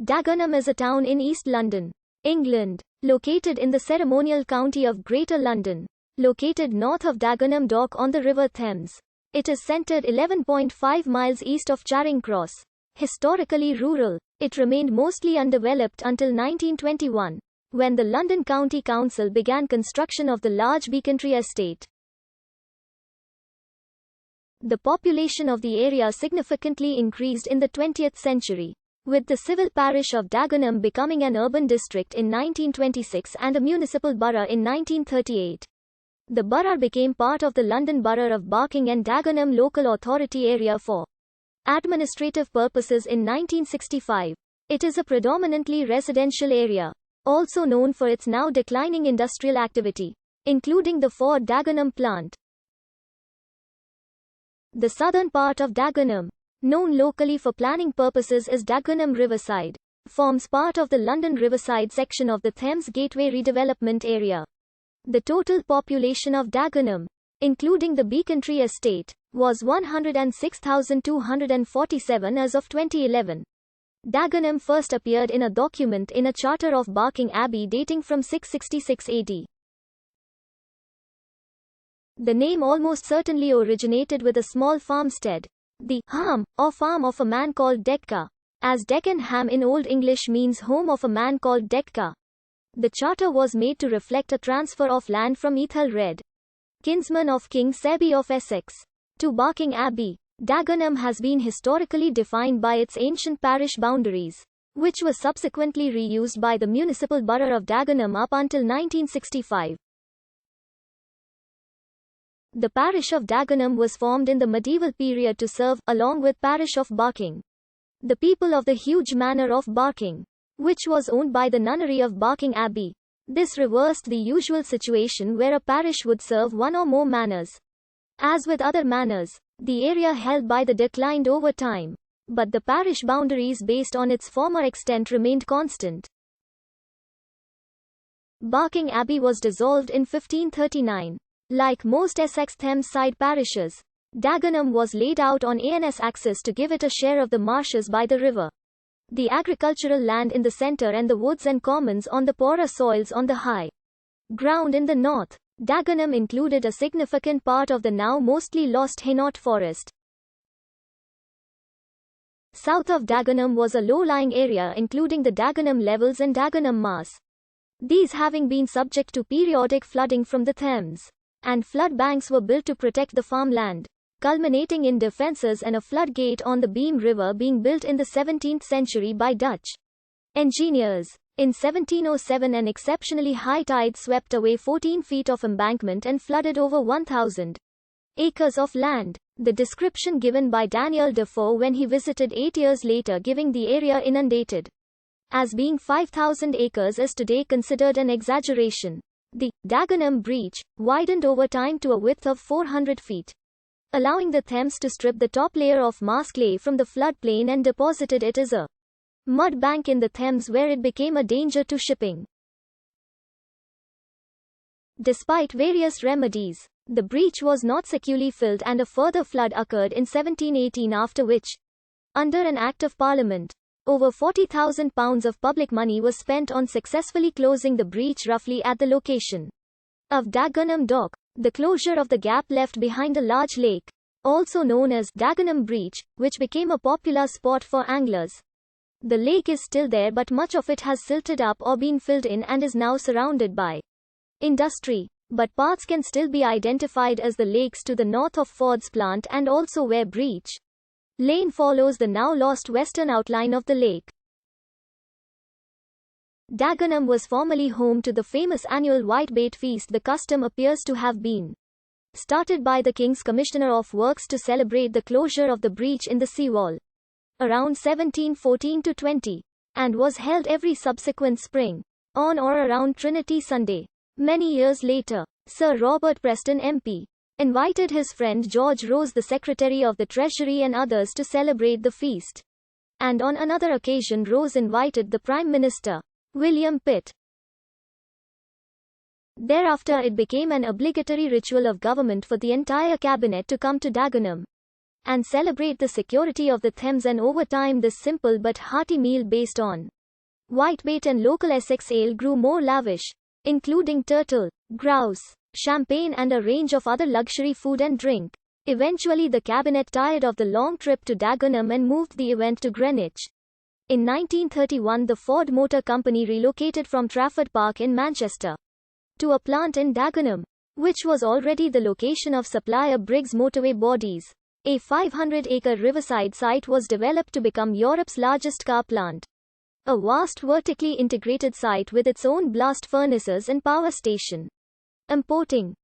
Dagenham is a town in East London, England, located in the ceremonial county of Greater London, located north of Dagenham Dock on the River Thames. It is centred 11.5 miles east of Charing Cross. Historically rural, it remained mostly undeveloped until 1921, when the London County Council began construction of the large Becontree estate. The population of the area significantly increased in the 20th century, with the civil parish of Dagenham becoming an urban district in 1926 and a municipal borough in 1938. The borough became part of the London Borough of Barking and Dagenham Local Authority area for administrative purposes in 1965. It is a predominantly residential area, also known for its now declining industrial activity, including the Ford Dagenham plant. The southern part of Dagenham, known locally for planning purposes as Dagenham Riverside, forms part of the London Riverside section of the Thames Gateway redevelopment area. The total population of Dagenham, including the Becontree estate, was 106,247 as of 2011. Dagenham first appeared in a document in a charter of Barking Abbey dating from 666 AD. The name almost certainly originated with a small farmstead, the ham, or farm of a man called Decca, as Dagenham in Old English means home of a man called Decca. The charter was made to reflect a transfer of land from Ethelred, kinsman of King Sebi of Essex, to Barking Abbey. Dagenham has been historically defined by its ancient parish boundaries, which were subsequently reused by the municipal borough of Dagenham up until 1965. The parish of Dagenham was formed in the medieval period to serve, along with parish of Barking, the people of the huge manor of Barking, which was owned by the nunnery of Barking Abbey. This reversed the usual situation where a parish would serve one or more manors. As with other manors, the area held by the declined over time, but the parish boundaries based on its former extent remained constant. Barking Abbey was dissolved in 1539. Like most Essex Thames-side parishes, Dagenham was laid out on ANS axis to give it a share of the marshes by the river, the agricultural land in the centre and the woods and commons on the poorer soils on the high ground in the north. Dagenham included a significant part of the now mostly lost Hainaut forest. South of Dagenham was a low-lying area including the Dagenham Levels and Dagenham Mass, these having been subject to periodic flooding from the Thames, and flood banks were built to protect the farmland, culminating in defences and a floodgate on the Beam River being built in the 17th century by Dutch engineers. In 1707 an exceptionally high tide swept away 14 feet of embankment and flooded over 1,000 acres of land. The description given by Daniel Defoe when he visited 8 years later giving the area inundated as being 5,000 acres is today considered an exaggeration. The Dagenham breach widened over time to a width of 400 feet, allowing the Thames to strip the top layer of marsh clay from the floodplain and deposited it as a mud bank in the Thames where it became a danger to shipping. Despite various remedies, the breach was not securely filled and a further flood occurred in 1718, after which, under an Act of Parliament, over £40,000 of public money was spent on successfully closing the breach roughly at the location of Dagenham Dock. The closure of the gap left behind a large lake, also known as Dagenham Breach, which became a popular spot for anglers. The lake is still there but much of it has silted up or been filled in and is now surrounded by industry, but parts can still be identified as the lakes to the north of Ford's plant and also where Breach Lane follows the now lost western outline of the lake. Dagenham was formerly home to the famous annual Whitebait Feast. The custom appears to have been started by the King's Commissioner of Works to celebrate the closure of the breach in the seawall around 1714-20, and was held every subsequent spring, on or around Trinity Sunday. Many years later, Sir Robert Preston MP invited his friend George Rose, the Secretary of the Treasury, and others to celebrate the feast. And on another occasion Rose invited the Prime Minister, William Pitt. Thereafter it became an obligatory ritual of government for the entire cabinet to come to Dagenham. and celebrate the security of the Thames, and over time this simple but hearty meal based on whitebait and local Essex ale grew more lavish, including turtle, grouse, champagne and a range of other luxury food and drink. Eventually the cabinet tired of the long trip to Dagenham and moved the event to Greenwich. In 1931 the Ford Motor Company relocated from Trafford Park in Manchester to a plant in Dagenham, which was already the location of supplier Briggs Motorway Bodies. A 500-acre riverside site was developed to become Europe's largest car plant. A vast vertically integrated site with its own blast furnaces and power station. Importing